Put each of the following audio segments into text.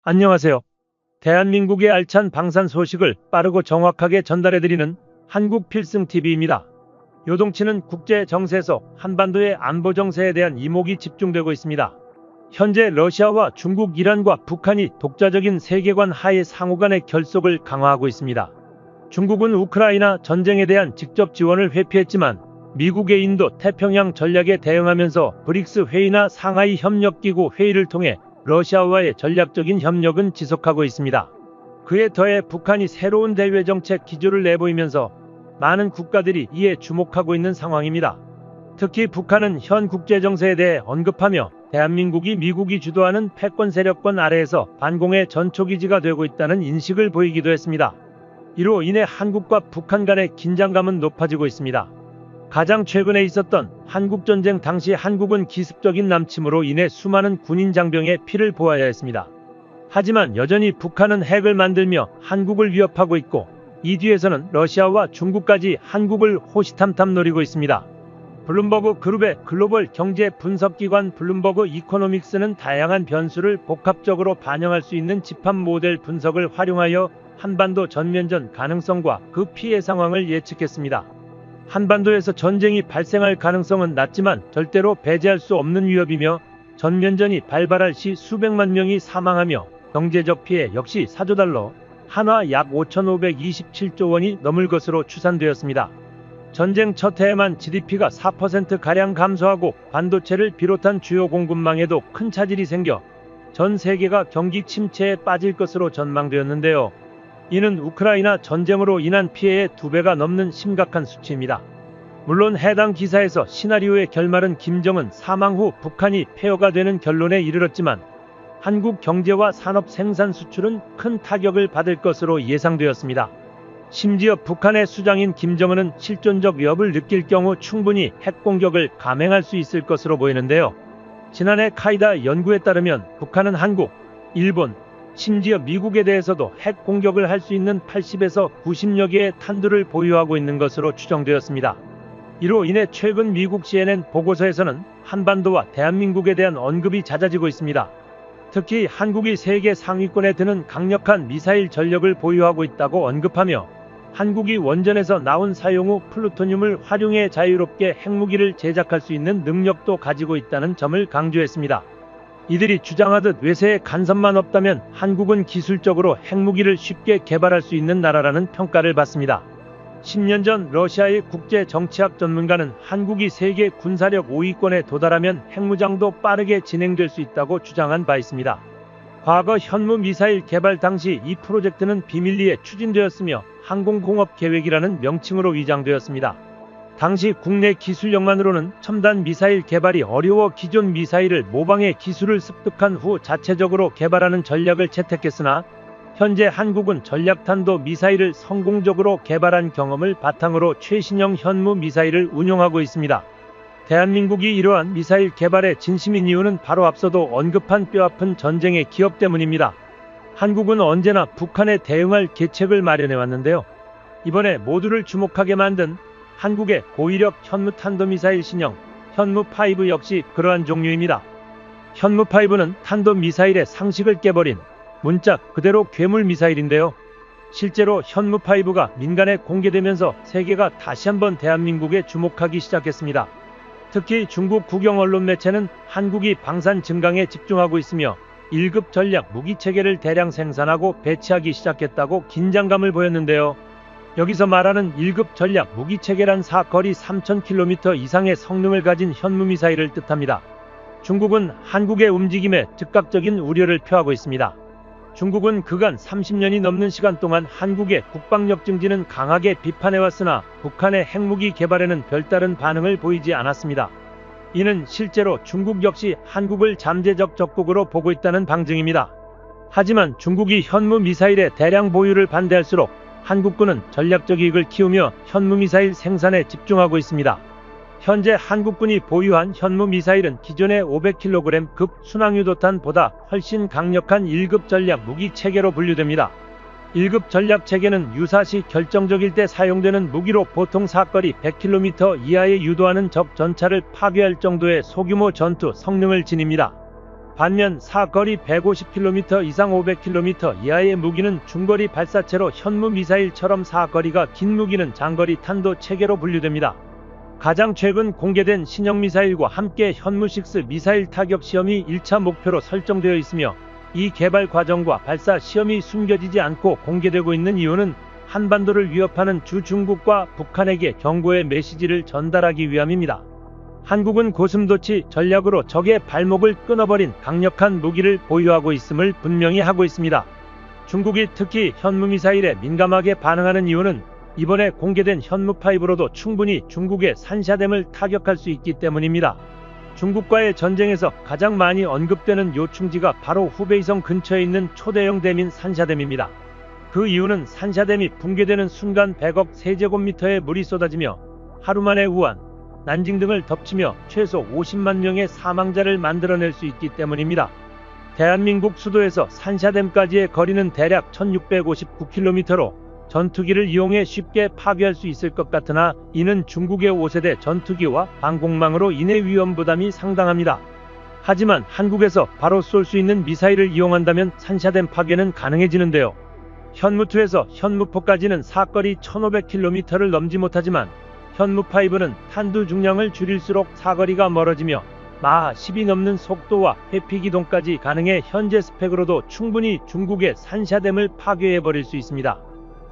안녕하세요. 대한민국의 알찬 방산 소식을 빠르고 정확하게 전달해드리는 한국 필승TV입니다. 요동치는 국제 정세에서 한반도의 안보 정세에 대한 이목이 집중되고 있습니다. 현재 러시아와 중국, 이란과 북한이 독자적인 세계관 하에 상호 간의 결속을 강화하고 있습니다. 중국은 우크라이나 전쟁에 대한 직접 지원을 회피했지만 미국의 인도 태평양 전략에 대응하면서 브릭스 회의나 상하이 협력기구 회의를 통해 러시아와의 전략적인 협력은 지속하고 있습니다. 그에 더해 북한이 새로운 대외 정책 기조를 내보이면서 많은 국가들이 이에 주목하고 있는 상황입니다. 특히 북한은 현 국제 정세에 대해 언급하며 대한민국이 미국이 주도하는 패권 세력권 아래에서 반공의 전초기지가 되고 있다는 인식을 보이기도 했습니다. 이로 인해 한국과 북한 간의 긴장감은 높아지고 있습니다. 가장 최근에 있었던 한국전쟁 당시 한국은 기습적인 남침으로 인해 수많은 군인 장병의 피를 보아야 했습니다. 하지만 여전히 북한은 핵을 만들며 한국을 위협하고 있고 이 뒤에서는 러시아와 중국까지 한국을 호시탐탐 노리고 있습니다. 블룸버그 그룹의 글로벌 경제 분석기관 블룸버그 이코노믹스는 다양한 변수를 복합적으로 반영할 수 있는 집합 모델 분석을 활용하여 한반도 전면전 가능성과 그 피해 상황을 예측했습니다. 한반도에서 전쟁이 발생할 가능성은 낮지만 절대로 배제할 수 없는 위협이며 전면전이 발발할 시 수백만 명이 사망하며 경제적 피해 역시 4조 달러, 한화 약 5,527조 원이 넘을 것으로 추산되었습니다. 전쟁 첫 해에만 GDP가 4%가량 감소하고 반도체를 비롯한 주요 공급망에도 큰 차질이 생겨 전 세계가 경기 침체에 빠질 것으로 전망되었는데요. 이는 우크라이나 전쟁으로 인한 피해의 2배가 넘는 심각한 수치입니다. 물론 해당 기사에서 시나리오의 결말은 김정은 사망 후 북한이 폐허가 되는 결론에 이르렀지만 한국 경제와 산업 생산 수출은 큰 타격을 받을 것으로 예상되었습니다. 심지어 북한의 수장인 김정은은 실존적 위협을 느낄 경우 충분히 핵공격을 감행할 수 있을 것으로 보이는데요. 지난해 카이다 연구에 따르면 북한은 한국, 일본, 심지어 미국에 대해서도 핵 공격을 할 수 있는 80에서 90여 개의 탄두를 보유하고 있는 것으로 추정되었습니다. 이로 인해 최근 미국 CNN 보고서에서는 한반도와 대한민국에 대한 언급이 잦아지고 있습니다. 특히 한국이 세계 상위권에 드는 강력한 미사일 전력을 보유하고 있다고 언급하며 한국이 원전에서 나온 사용 후 플루토늄을 활용해 자유롭게 핵무기를 제작할 수 있는 능력도 가지고 있다는 점을 강조했습니다. 이들이 주장하듯 외세의 간섭만 없다면 한국은 기술적으로 핵무기를 쉽게 개발할 수 있는 나라라는 평가를 받습니다. 10년 전 러시아의 국제 정치학 전문가는 한국이 세계 군사력 5위권에 도달하면 핵무장도 빠르게 진행될 수 있다고 주장한 바 있습니다. 과거 현무 미사일 개발 당시 이 프로젝트는 비밀리에 추진되었으며 항공공업 계획이라는 명칭으로 위장되었습니다. 당시 국내 기술력만으로는 첨단 미사일 개발이 어려워 기존 미사일을 모방해 기술을 습득한 후 자체적으로 개발하는 전략을 채택했으나 현재 한국은 전략탄도 미사일을 성공적으로 개발한 경험을 바탕으로 최신형 현무 미사일을 운용하고 있습니다. 대한민국이 이러한 미사일 개발에 진심인 이유는 바로 앞서도 언급한 뼈아픈 전쟁의 기업 때문입니다. 한국은 언제나 북한에 대응할 계책을 마련해왔는데요. 이번에 모두를 주목하게 만든 한국의 고위력 현무탄도미사일 신형 현무5 역시 그러한 종류입니다. 현무5는 탄도미사일의 상식을 깨버린 문짝 그대로 괴물 미사일인데요. 실제로 현무5가 민간에 공개되면서 세계가 다시 한번 대한민국에 주목하기 시작했습니다. 특히 중국 국영 언론 매체는 한국이 방산 증강에 집중하고 있으며 1급 전략 무기체계를 대량 생산하고 배치하기 시작했다고 긴장감을 보였는데요. 여기서 말하는 1급 전략 무기체계란 사거리 3000km 이상의 성능을 가진 현무미사일을 뜻합니다. 중국은 한국의 움직임에 즉각적인 우려를 표하고 있습니다. 중국은 그간 30년이 넘는 시간 동안 한국의 국방력 증진은 강하게 비판해왔으나 북한의 핵무기 개발에는 별다른 반응을 보이지 않았습니다. 이는 실제로 중국 역시 한국을 잠재적 적국으로 보고 있다는 방증입니다. 하지만 중국이 현무 미사일의 대량 보유를 반대할수록 한국군은 전략적 이익을 키우며 현무미사일 생산에 집중하고 있습니다. 현재 한국군이 보유한 현무미사일은 기존의 500kg급 순항유도탄보다 훨씬 강력한 1급 전략 무기체계로 분류됩니다. 1급 전략체계는 유사시 결정적일 때 사용되는 무기로 보통 사거리 100km 이하에 유도하는 적 전차를 파괴할 정도의 소규모 전투 성능을 지닙니다. 반면 사거리 150km 이상 500km 이하의 무기는 중거리 발사체로 현무 미사일처럼 사거리가 긴 무기는 장거리 탄도 체계로 분류됩니다. 가장 최근 공개된 신형 미사일과 함께 현무6 미사일 타격 시험이 1차 목표로 설정되어 있으며 이 개발 과정과 발사 시험이 숨겨지지 않고 공개되고 있는 이유는 한반도를 위협하는 주 중국과 북한에게 경고의 메시지를 전달하기 위함입니다. 한국은 고슴도치 전략으로 적의 발목을 끊어버린 강력한 무기를 보유하고 있음을 분명히 하고 있습니다. 중국이 특히 현무미사일에 민감하게 반응하는 이유는 이번에 공개된 현무5로도 충분히 중국의 산샤댐을 타격할 수 있기 때문입니다. 중국과의 전쟁에서 가장 많이 언급되는 요충지가 바로 후베이성 근처에 있는 초대형 댐인 산샤댐입니다. 그 이유는 산샤댐이 붕괴되는 순간 100억 세제곱미터의 물이 쏟아지며 하루 만에 우한, 난징 등을 덮치며 최소 50만 명의 사망자를 만들어낼 수 있기 때문입니다. 대한민국 수도에서 산샤댐까지의 거리는 대략 1659km로 전투기를 이용해 쉽게 파괴할 수 있을 것 같으나 이는 중국의 5세대 전투기와 방공망으로 인해 위험 부담이 상당합니다. 하지만 한국에서 바로 쏠 수 있는 미사일을 이용한다면 산샤댐 파괴는 가능해지는데요. 현무2에서 현무4까지는 사거리 1500km를 넘지 못하지만 현무5는 탄두 중량을 줄일수록 사거리가 멀어지며 마하 10이 넘는 속도와 회피기동까지 가능해 현재 스펙으로도 충분히 중국의 산샤댐을 파괴해버릴 수 있습니다.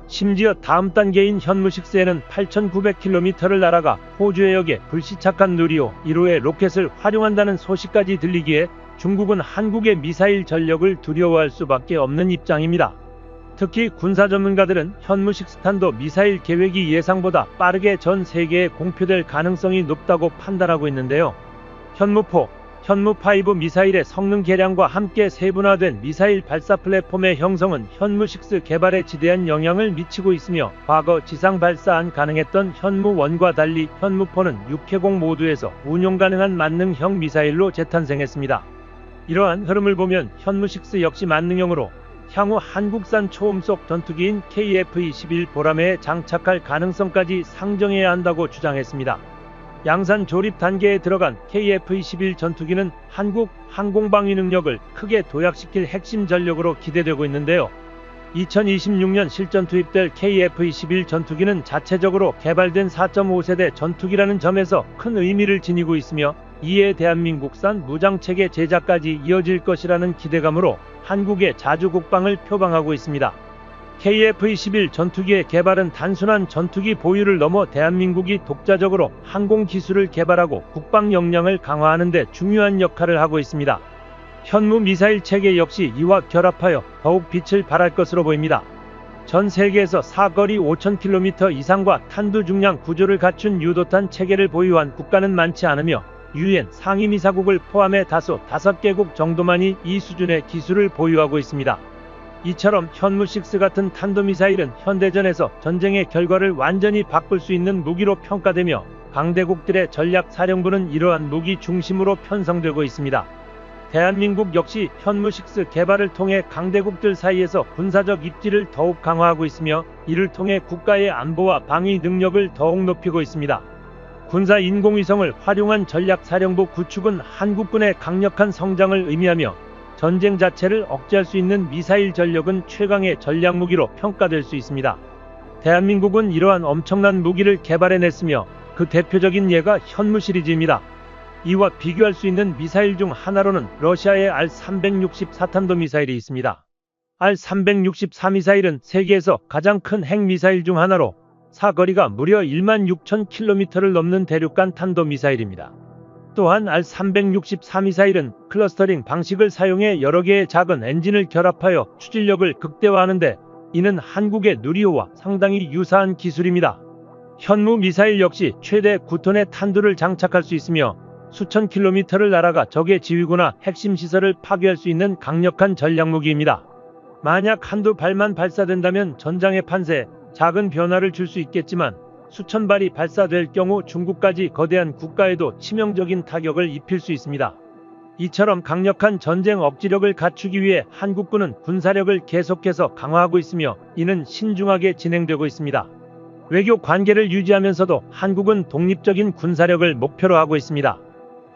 심지어 다음 단계인 현무6에는 8900km를 날아가 호주 해역에 불시착한 누리호 1호의 로켓을 활용한다는 소식까지 들리기에 중국은 한국의 미사일 전력을 두려워할 수밖에 없는 입장입니다. 특히 군사 전문가들은 현무6 탄도 미사일 계획이 예상보다 빠르게 전 세계에 공표될 가능성이 높다고 판단하고 있는데요. 현무4, 현무5 미사일의 성능 개량과 함께 세분화된 미사일 발사 플랫폼의 형성은 현무6 개발에 지대한 영향을 미치고 있으며 과거 지상 발사안 가능했던 현무1과 달리 현무4는 육해공 모두에서 운용 가능한 만능형 미사일로 재탄생했습니다. 이러한 흐름을 보면 현무6 역시 만능형으로 향후 한국산 초음속 전투기인 KF-21 보라매에 장착할 가능성까지 상정해야 한다고 주장했습니다. 양산 조립 단계에 들어간 KF-21 전투기는 한국 항공방위 능력을 크게 도약시킬 핵심 전력으로 기대되고 있는데요. 2026년 실전 투입될 KF-21 전투기는 자체적으로 개발된 4.5세대 전투기라는 점에서 큰 의미를 지니고 있으며 이에 대한민국산 무장체계 제작까지 이어질 것이라는 기대감으로 한국의 자주국방을 표방하고 있습니다. KF-21 전투기의 개발은 단순한 전투기 보유를 넘어 대한민국이 독자적으로 항공기술을 개발하고 국방 역량을 강화하는 데 중요한 역할을 하고 있습니다. 현무 미사일 체계 역시 이와 결합하여 더욱 빛을 발할 것으로 보입니다. 전 세계에서 사거리 5000km 이상과 탄두 중량 구조를 갖춘 유도탄 체계를 보유한 국가는 많지 않으며 UN 상임이사국을 포함해 다소 5개국 정도만이 이 수준의 기술을 보유하고 있습니다. 이처럼 현무6 같은 탄도미사일은 현대전에서 전쟁의 결과를 완전히 바꿀 수 있는 무기로 평가되며 강대국들의 전략사령부는 이러한 무기 중심으로 편성되고 있습니다. 대한민국 역시 현무6 개발을 통해 강대국들 사이에서 군사적 입지를 더욱 강화하고 있으며 이를 통해 국가의 안보와 방위 능력을 더욱 높이고 있습니다. 군사 인공위성을 활용한 전략사령부 구축은 한국군의 강력한 성장을 의미하며 전쟁 자체를 억제할 수 있는 미사일 전력은 최강의 전략무기로 평가될 수 있습니다. 대한민국은 이러한 엄청난 무기를 개발해냈으며 그 대표적인 예가 현무 시리즈입니다. 이와 비교할 수 있는 미사일 중 하나로는 러시아의 R-364탄도 미사일이 있습니다. R-364 미사일은 세계에서 가장 큰 핵미사일 중 하나로 사거리가 무려 16,000km를 넘는 대륙간 탄도미사일입니다. 또한 R-364 미사일은 클러스터링 방식을 사용해 여러 개의 작은 엔진을 결합하여 추진력을 극대화하는데 이는 한국의 누리호와 상당히 유사한 기술입니다. 현무 미사일 역시 최대 9톤의 탄두를 장착할 수 있으며 수천 킬로미터를 날아가 적의 지휘구나 핵심 시설을 파괴할 수 있는 강력한 전략무기입니다. 만약 한두 발만 발사된다면 전장의 판세에 작은 변화를 줄 수 있겠지만 수천 발이 발사될 경우 중국까지 거대한 국가에도 치명적인 타격을 입힐 수 있습니다. 이처럼 강력한 전쟁 억지력을 갖추기 위해 한국군은 군사력을 계속해서 강화하고 있으며 이는 신중하게 진행되고 있습니다. 외교 관계를 유지하면서도 한국은 독립적인 군사력을 목표로 하고 있습니다.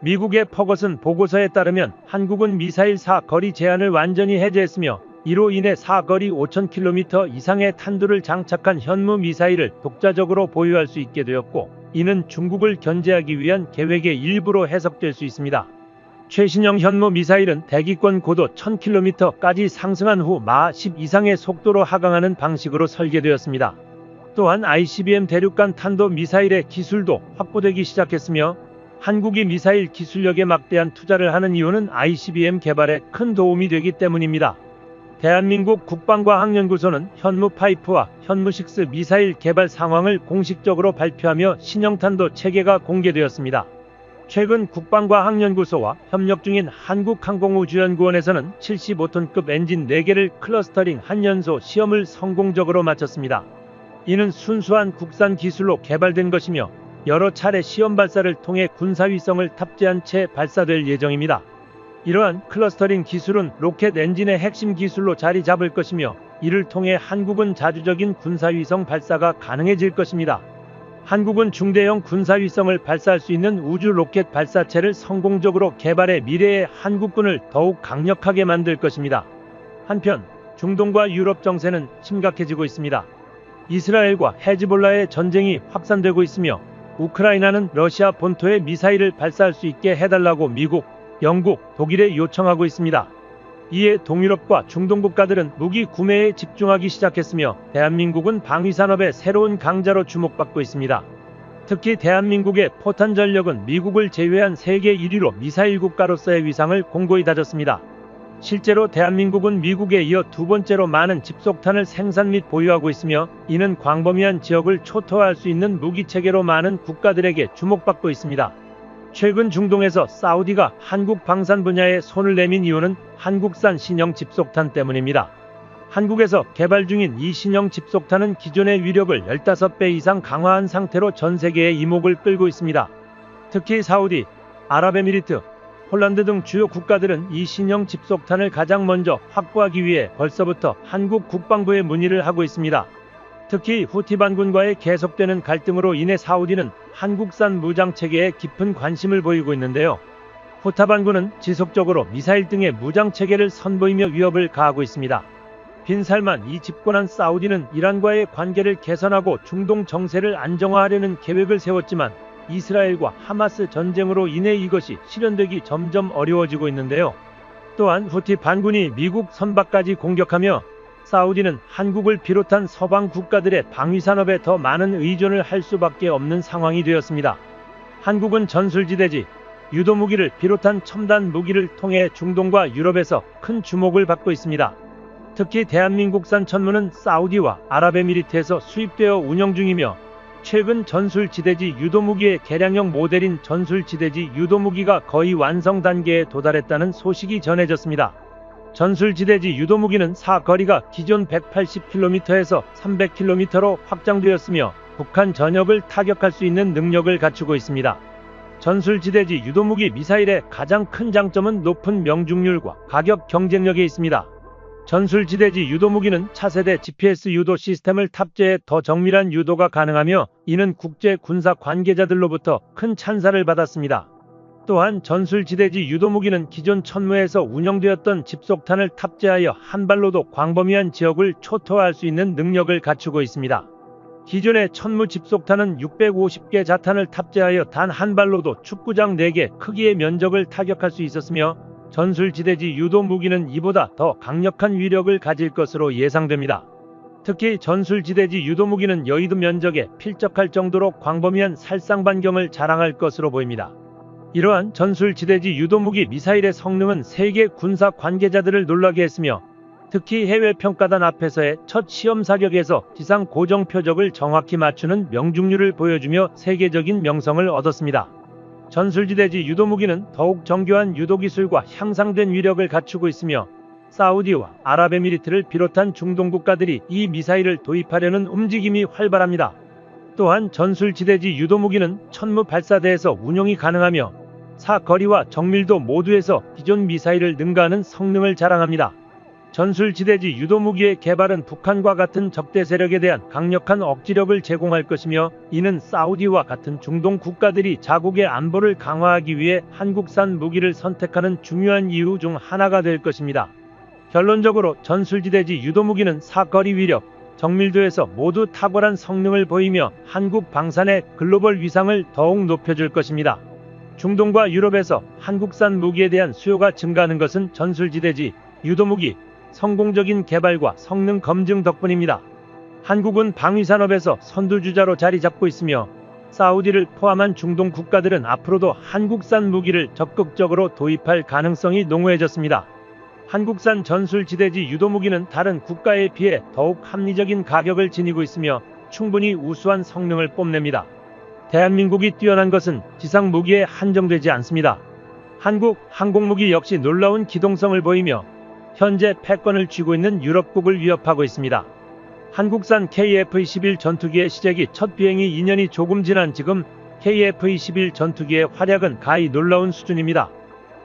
미국의 퍼거슨 보고서에 따르면 한국은 미사일 사거리 제한을 완전히 해제했으며 이로 인해 사거리 5,000km 이상의 탄두를 장착한 현무 미사일을 독자적으로 보유할 수 있게 되었고, 이는 중국을 견제하기 위한 계획의 일부로 해석될 수 있습니다. 최신형 현무 미사일은 대기권 고도 1000km까지 상승한 후 마 10 이상의 속도로 하강하는 방식으로 설계되었습니다. 또한 ICBM 대륙간 탄도 미사일의 기술도 확보되기 시작했으며, 한국이 미사일 기술력에 막대한 투자를 하는 이유는 ICBM 개발에 큰 도움이 되기 때문입니다. 대한민국 국방과학연구소는 현무5와 현무6 미사일 개발 상황을 공식적으로 발표하며 신형탄도 체계가 공개되었습니다. 최근 국방과학연구소와 협력 중인 한국항공우주연구원에서는 75톤급 엔진 4개를 클러스터링 한 연소 시험을 성공적으로 마쳤습니다. 이는 순수한 국산 기술로 개발된 것이며 여러 차례 시험 발사를 통해 군사위성을 탑재한 채 발사될 예정입니다. 이러한 클러스터링 기술은 로켓 엔진의 핵심 기술로 자리 잡을 것이며, 이를 통해 한국은 자주적인 군사위성 발사가 가능해질 것입니다. 한국은 중대형 군사위성을 발사할 수 있는 우주 로켓 발사체를 성공적으로 개발해 미래의 한국군을 더욱 강력하게 만들 것입니다. 한편 중동과 유럽 정세는 심각해지고 있습니다. 이스라엘과 헤즈볼라의 전쟁이 확산되고 있으며, 우크라이나는 러시아 본토에 미사일을 발사할 수 있게 해달라고 미국, 영국, 독일에 요청하고 있습니다. 이에 동유럽과 중동 국가들은 무기 구매에 집중하기 시작했으며, 대한민국은 방위산업의 새로운 강자로 주목받고 있습니다. 특히 대한민국의 포탄 전력은 미국을 제외한 세계 1위로 미사일 국가로서의 위상을 공고히 다졌습니다. 실제로 대한민국은 미국에 이어 두 번째로 많은 집속탄을 생산 및 보유하고 있으며, 이는 광범위한 지역을 초토화할 수 있는 무기체계로 많은 국가들에게 주목받고 있습니다. 최근 중동에서 사우디가 한국 방산 분야에 손을 내민 이유는 한국산 신형 집속탄 때문입니다. 한국에서 개발 중인 이 신형 집속탄은 기존의 위력을 15배 이상 강화한 상태로 전 세계의 이목을 끌고 있습니다. 특히 사우디, 아랍에미리트, 폴란드 등 주요 국가들은 이 신형 집속탄을 가장 먼저 확보하기 위해 벌써부터 한국 국방부에 문의를 하고 있습니다. 특히 후티 반군과의 계속되는 갈등으로 인해 사우디는 한국산 무장체계에 깊은 관심을 보이고 있는데요. 후타 반군은 지속적으로 미사일 등의 무장체계를 선보이며 위협을 가하고 있습니다. 빈살만 이 집권한 사우디는 이란과의 관계를 개선하고 중동 정세를 안정화하려는 계획을 세웠지만, 이스라엘과 하마스 전쟁으로 인해 이것이 실현되기 점점 어려워지고 있는데요. 또한 후티 반군이 미국 선박까지 공격하며 사우디는 한국을 비롯한 서방 국가들의 방위산업에 더 많은 의존을 할 수밖에 없는 상황이 되었습니다. 한국은 전술지대지, 유도무기를 비롯한 첨단 무기를 통해 중동과 유럽에서 큰 주목을 받고 있습니다. 특히 대한민국산 천무는 사우디와 아랍에미리트에서 수입되어 운영 중이며, 최근 전술지대지 유도무기의 개량형 모델인 전술지대지 유도무기가 거의 완성 단계에 도달했다는 소식이 전해졌습니다. 전술지대지 유도무기는 사거리가 기존 180km에서 300km로 확장되었으며, 북한 전역을 타격할 수 있는 능력을 갖추고 있습니다. 전술지대지 유도무기 미사일의 가장 큰 장점은 높은 명중률과 가격 경쟁력에 있습니다. 전술지대지 유도무기는 차세대 GPS 유도 시스템을 탑재해 더 정밀한 유도가 가능하며, 이는 국제 군사 관계자들로부터 큰 찬사를 받았습니다. 또한 전술지대지 유도무기는 기존 천무에서 운영되었던 집속탄을 탑재하여 한 발로도 광범위한 지역을 초토화할 수 있는 능력을 갖추고 있습니다. 기존의 천무 집속탄은 650개 자탄을 탑재하여 단 한 발로도 축구장 4개 크기의 면적을 타격할 수 있었으며, 전술지대지 유도무기는 이보다 더 강력한 위력을 가질 것으로 예상됩니다. 특히 전술지대지 유도무기는 여의도 면적에 필적할 정도로 광범위한 살상 반경을 자랑할 것으로 보입니다. 이러한 전술지대지 유도무기 미사일의 성능은 세계 군사 관계자들을 놀라게 했으며, 특히 해외 평가단 앞에서의 첫 시험 사격에서 지상 고정 표적을 정확히 맞추는 명중률을 보여주며 세계적인 명성을 얻었습니다. 전술지대지 유도무기는 더욱 정교한 유도기술과 향상된 위력을 갖추고 있으며, 사우디와 아랍에미리트를 비롯한 중동 국가들이 이 미사일을 도입하려는 움직임이 활발합니다. 또한 전술지대지 유도무기는 천무 발사대에서 운용이 가능하며, 사거리와 정밀도 모두에서 기존 미사일을 능가하는 성능을 자랑합니다. 전술지대지 유도무기의 개발은 북한과 같은 적대 세력에 대한 강력한 억지력을 제공할 것이며, 이는 사우디와 같은 중동 국가들이 자국의 안보를 강화하기 위해 한국산 무기를 선택하는 중요한 이유 중 하나가 될 것입니다. 결론적으로 전술지대지 유도무기는 사거리 위력, 정밀도에서 모두 탁월한 성능을 보이며 한국 방산의 글로벌 위상을 더욱 높여줄 것입니다. 중동과 유럽에서 한국산 무기에 대한 수요가 증가하는 것은 전술지대지 유도무기 성공적인 개발과 성능 검증 덕분입니다. 한국은 방위산업에서 선두주자로 자리 잡고 있으며, 사우디를 포함한 중동 국가들은 앞으로도 한국산 무기를 적극적으로 도입할 가능성이 농후해졌습니다. 한국산 전술지대지 유도무기는 다른 국가에 비해 더욱 합리적인 가격을 지니고 있으며 충분히 우수한 성능을 뽐냅니다. 대한민국이 뛰어난 것은 지상 무기에 한정되지 않습니다. 한국 항공무기 역시 놀라운 기동성을 보이며 현재 패권을 쥐고 있는 유럽국을 위협하고 있습니다. 한국산 KF-21 전투기의 시제기 첫 비행이 2년이 조금 지난 지금 KF-21 전투기의 활약은 가히 놀라운 수준입니다.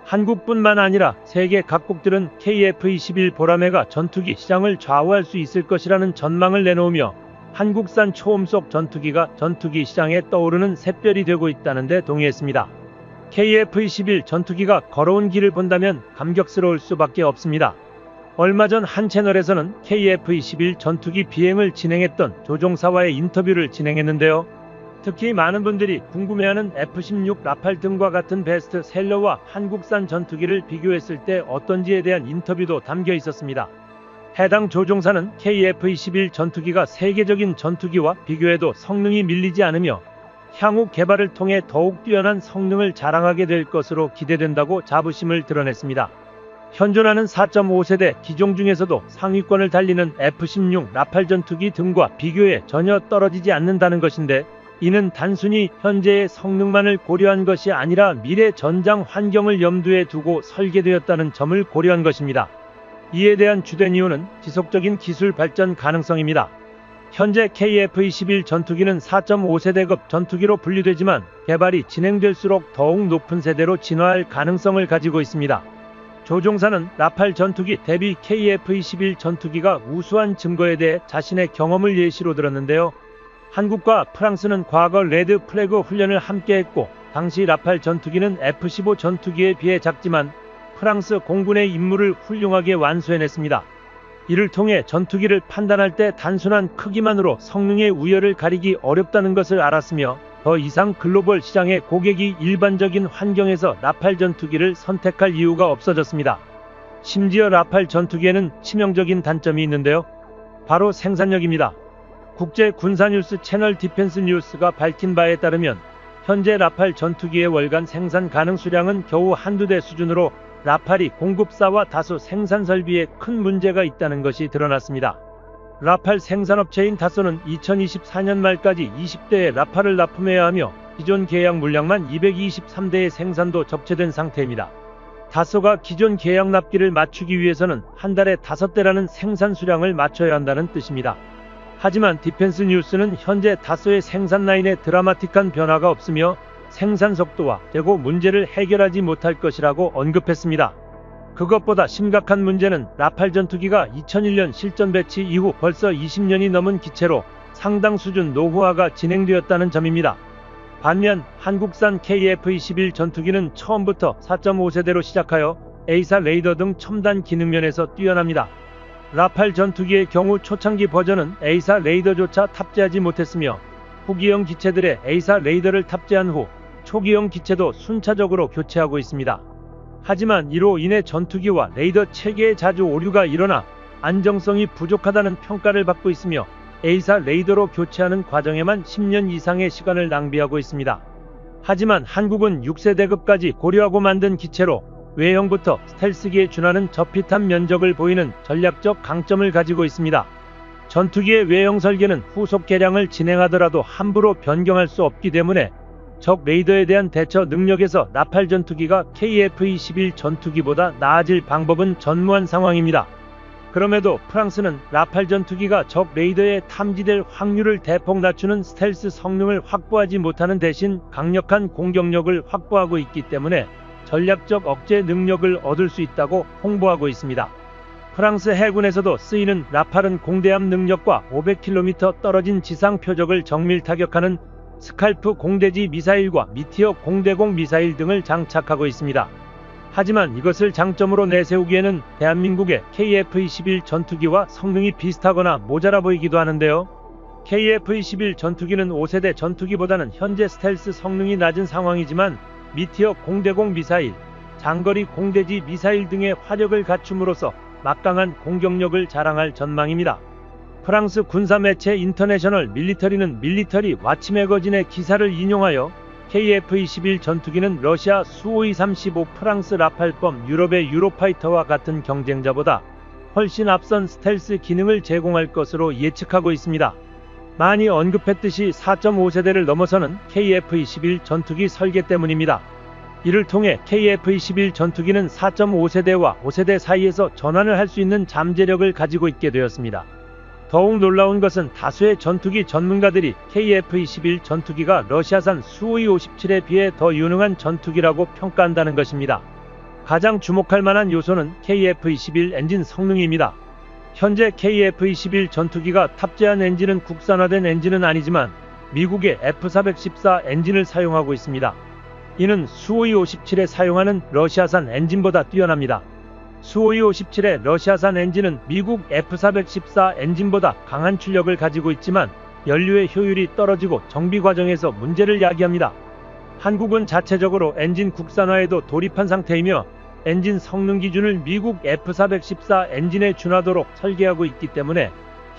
한국뿐만 아니라 세계 각국들은 KF-21 보라매가 전투기 시장을 좌우할 수 있을 것이라는 전망을 내놓으며 한국산 초음속 전투기가 전투기 시장에 떠오르는 샛별이 되고 있다는 데 동의했습니다. KF-21 전투기가 걸어온 길을 본다면 감격스러울 수밖에 없습니다. 얼마 전 한 채널에서는 KF-21 전투기 비행을 진행했던 조종사와의 인터뷰를 진행했는데요. 특히 많은 분들이 궁금해하는 F-16 라팔 등과 같은 베스트셀러와 한국산 전투기를 비교했을 때 어떤지에 대한 인터뷰도 담겨 있었습니다. 해당 조종사는 KF-21 전투기가 세계적인 전투기와 비교해도 성능이 밀리지 않으며 향후 개발을 통해 더욱 뛰어난 성능을 자랑하게 될 것으로 기대된다고 자부심을 드러냈습니다. 현존하는 4.5세대 기종 중에서도 상위권을 달리는 F-16 라팔 전투기 등과 비교해 전혀 떨어지지 않는다는 것인데, 이는 단순히 현재의 성능만을 고려한 것이 아니라 미래 전장 환경을 염두에 두고 설계되었다는 점을 고려한 것입니다. 이에 대한 주된 이유는 지속적인 기술 발전 가능성입니다. 현재 KF-21 전투기는 4.5세대급 전투기로 분류되지만 개발이 진행될수록 더욱 높은 세대로 진화할 가능성을 가지고 있습니다. 조종사는 라팔 전투기 대비 KF-21 전투기가 우수한 증거에 대해 자신의 경험을 예시로 들었는데요. 한국과 프랑스는 과거 레드 플래그 훈련을 함께했고, 당시 라팔 전투기는 F-15 전투기에 비해 작지만 프랑스 공군의 임무를 훌륭하게 완수해냈습니다. 이를 통해 전투기를 판단할 때 단순한 크기만으로 성능의 우열을 가리기 어렵다는 것을 알았으며, 더 이상 글로벌 시장의 고객이 일반적인 환경에서 라팔 전투기를 선택할 이유가 없어졌습니다. 심지어 라팔 전투기에는 치명적인 단점이 있는데요. 바로 생산력입니다. 국제 군사뉴스 채널 디펜스 뉴스가 밝힌 바에 따르면 현재 라팔 전투기의 월간 생산 가능 수량은 겨우 한두 대 수준으로 라팔이 공급사와 다수 생산 설비에 큰 문제가 있다는 것이 드러났습니다. 라팔 생산업체인 다소는 2024년 말까지 20대의 라팔을 납품해야 하며 기존 계약 물량만 223대의 생산도 적체된 상태입니다. 다소가 기존 계약 납기를 맞추기 위해서는 한 달에 5대라는 생산 수량을 맞춰야 한다는 뜻입니다. 하지만 디펜스 뉴스는 현재 다소의 생산 라인에 드라마틱한 변화가 없으며 생산 속도와 재고 문제를 해결하지 못할 것이라고 언급했습니다. 그것보다 심각한 문제는 라팔 전투기가 2001년 실전 배치 이후 벌써 20년이 넘은 기체로 상당 수준 노후화가 진행되었다는 점입니다. 반면 한국산 KF-21 전투기는 처음부터 4.5세대로 시작하여 A사 레이더 등 첨단 기능 면에서 뛰어납니다. 라팔 전투기의 경우 초창기 버전은 A사 레이더조차 탑재하지 못했으며, 후기형 기체들의 A사 레이더를 탑재한 후 초기형 기체도 순차적으로 교체하고 있습니다. 하지만 이로 인해 전투기와 레이더 체계에 자주 오류가 일어나 안정성이 부족하다는 평가를 받고 있으며, A사 레이더로 교체하는 과정에만 10년 이상의 시간을 낭비하고 있습니다. 하지만 한국은 6세대급까지 고려하고 만든 기체로 외형부터 스텔스기에 준하는 저핏한 면적을 보이는 전략적 강점을 가지고 있습니다. 전투기의 외형 설계는 후속 개량을 진행하더라도 함부로 변경할 수 없기 때문에 적 레이더에 대한 대처 능력에서 라팔 전투기가 KF-21 전투기보다 나아질 방법은 전무한 상황입니다. 그럼에도 프랑스는 라팔 전투기가 적 레이더에 탐지될 확률을 대폭 낮추는 스텔스 성능을 확보하지 못하는 대신 강력한 공격력을 확보하고 있기 때문에 전략적 억제 능력을 얻을 수 있다고 홍보하고 있습니다. 프랑스 해군에서도 쓰이는 라팔은 공대함 능력과 500km 떨어진 지상 표적을 정밀 타격하는 스칼프 공대지 미사일과 미티어 공대공 미사일 등을 장착하고 있습니다. 하지만 이것을 장점으로 내세우기에는 대한민국의 KF-21 전투기와 성능이 비슷하거나 모자라 보이기도 하는데요. KF-21 전투기는 5세대 전투기보다는 현재 스텔스 성능이 낮은 상황이지만 미티어 공대공 미사일, 장거리 공대지 미사일 등의 화력을 갖춤으로써 막강한 공격력을 자랑할 전망입니다. 프랑스 군사매체 인터내셔널 밀리터리는 밀리터리 와치 매거진의 기사를 인용하여 KF-21 전투기는 러시아 수-52-35 프랑스 라팔범 유럽의 유로파이터와 같은 경쟁자보다 훨씬 앞선 스텔스 기능을 제공할 것으로 예측하고 있습니다. 많이 언급했듯이 4.5세대를 넘어서는 KF-21 전투기 설계 때문입니다. 이를 통해 KF-21 전투기는 4.5세대와 5세대 사이에서 전환을 할 수 있는 잠재력을 가지고 있게 되었습니다. 더욱 놀라운 것은 다수의 전투기 전문가들이 KF-21 전투기가 러시아산 수-57에 비해 더 유능한 전투기라고 평가한다는 것입니다. 가장 주목할 만한 요소는 KF-21 엔진 성능입니다. 현재 KF-21 전투기가 탑재한 엔진은 국산화된 엔진은 아니지만 미국의 F414 엔진을 사용하고 있습니다. 이는 수-57에 사용하는 러시아산 엔진보다 뛰어납니다. 수-57의 러시아산 엔진은 미국 F414 엔진보다 강한 출력을 가지고 있지만 연료의 효율이 떨어지고 정비 과정에서 문제를 야기합니다. 한국은 자체적으로 엔진 국산화에도 돌입한 상태이며 엔진 성능 기준을 미국 F414 엔진에 준하도록 설계하고 있기 때문에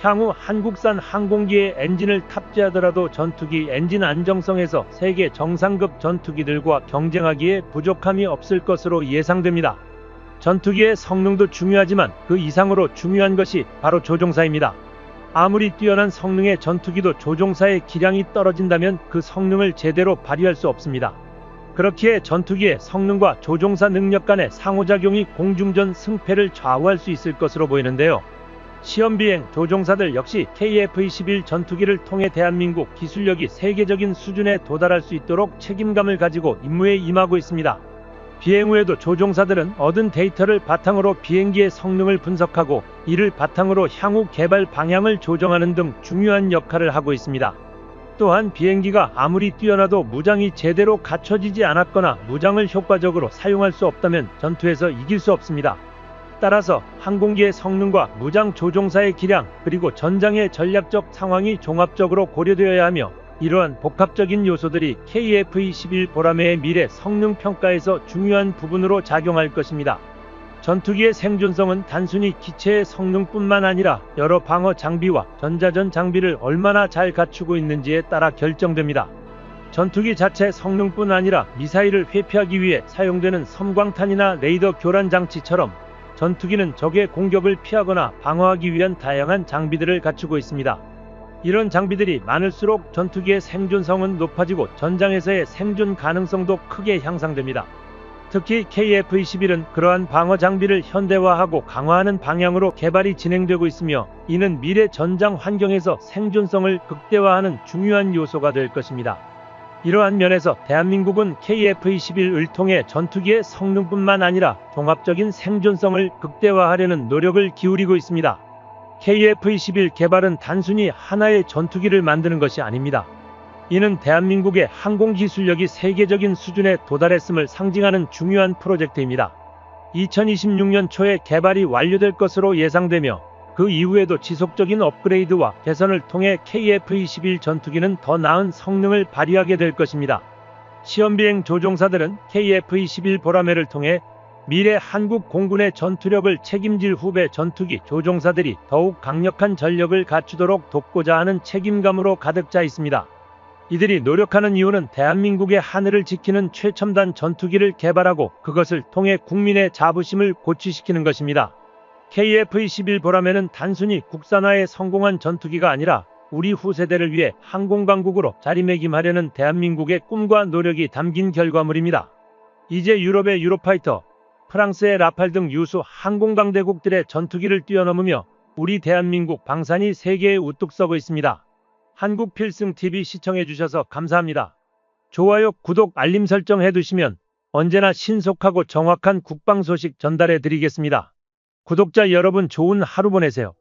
향후 한국산 항공기의 엔진을 탑재하더라도 전투기 엔진 안정성에서 세계 정상급 전투기들과 경쟁하기에 부족함이 없을 것으로 예상됩니다. 전투기의 성능도 중요하지만 그 이상으로 중요한 것이 바로 조종사입니다. 아무리 뛰어난 성능의 전투기도 조종사의 기량이 떨어진다면 그 성능을 제대로 발휘할 수 없습니다. 그렇기에 전투기의 성능과 조종사 능력 간의 상호작용이 공중전 승패를 좌우할 수 있을 것으로 보이는데요. 시험비행 조종사들 역시 KF-21 전투기를 통해 대한민국 기술력이 세계적인 수준에 도달할 수 있도록 책임감을 가지고 임무에 임하고 있습니다. 비행 후에도 조종사들은 얻은 데이터를 바탕으로 비행기의 성능을 분석하고 이를 바탕으로 향후 개발 방향을 조정하는 등 중요한 역할을 하고 있습니다. 또한 비행기가 아무리 뛰어나도 무장이 제대로 갖춰지지 않았거나 무장을 효과적으로 사용할 수 없다면 전투에서 이길 수 없습니다. 따라서 항공기의 성능과 무장 조종사의 기량 그리고 전장의 전략적 상황이 종합적으로 고려되어야 하며 이러한 복합적인 요소들이 KF-21 보라매의 미래 성능 평가에서 중요한 부분으로 작용할 것입니다. 전투기의 생존성은 단순히 기체의 성능뿐만 아니라 여러 방어 장비와 전자전 장비를 얼마나 잘 갖추고 있는지에 따라 결정됩니다. 전투기 자체 성능뿐 아니라 미사일을 회피하기 위해 사용되는 섬광탄이나 레이더 교란 장치처럼 전투기는 적의 공격을 피하거나 방어하기 위한 다양한 장비들을 갖추고 있습니다. 이런 장비들이 많을수록 전투기의 생존성은 높아지고 전장에서의 생존 가능성도 크게 향상됩니다. 특히 KF-21은 그러한 방어 장비를 현대화하고 강화하는 방향으로 개발이 진행되고 있으며 이는 미래 전장 환경에서 생존성을 극대화하는 중요한 요소가 될 것입니다. 이러한 면에서 대한민국은 KF-21을 통해 전투기의 성능뿐만 아니라 종합적인 생존성을 극대화하려는 노력을 기울이고 있습니다. KF-21 개발은 단순히 하나의 전투기를 만드는 것이 아닙니다. 이는 대한민국의 항공기술력이 세계적인 수준에 도달했음을 상징하는 중요한 프로젝트입니다. 2026년 초에 개발이 완료될 것으로 예상되며 그 이후에도 지속적인 업그레이드와 개선을 통해 KF-21 전투기는 더 나은 성능을 발휘하게 될 것입니다. 시험비행 조종사들은 KF-21 보라매를 통해 미래 한국 공군의 전투력을 책임질 후배 전투기 조종사들이 더욱 강력한 전력을 갖추도록 돕고자 하는 책임감으로 가득 차 있습니다. 이들이 노력하는 이유는 대한민국의 하늘을 지키는 최첨단 전투기를 개발하고 그것을 통해 국민의 자부심을 고취시키는 것입니다. KF-21 보라매는 단순히 국산화에 성공한 전투기가 아니라 우리 후세대를 위해 항공강국으로 자리매김하려는 대한민국의 꿈과 노력이 담긴 결과물입니다. 이제 유럽의 유로파이터, 프랑스의 라팔 등 유수 항공강대국들의 전투기를 뛰어넘으며 우리 대한민국 방산이 세계에 우뚝 서고 있습니다. 한국필승TV 시청해주셔서 감사합니다. 좋아요, 구독, 알림 설정 해두시면 언제나 신속하고 정확한 국방 소식 전달해드리겠습니다. 구독자 여러분 좋은 하루 보내세요.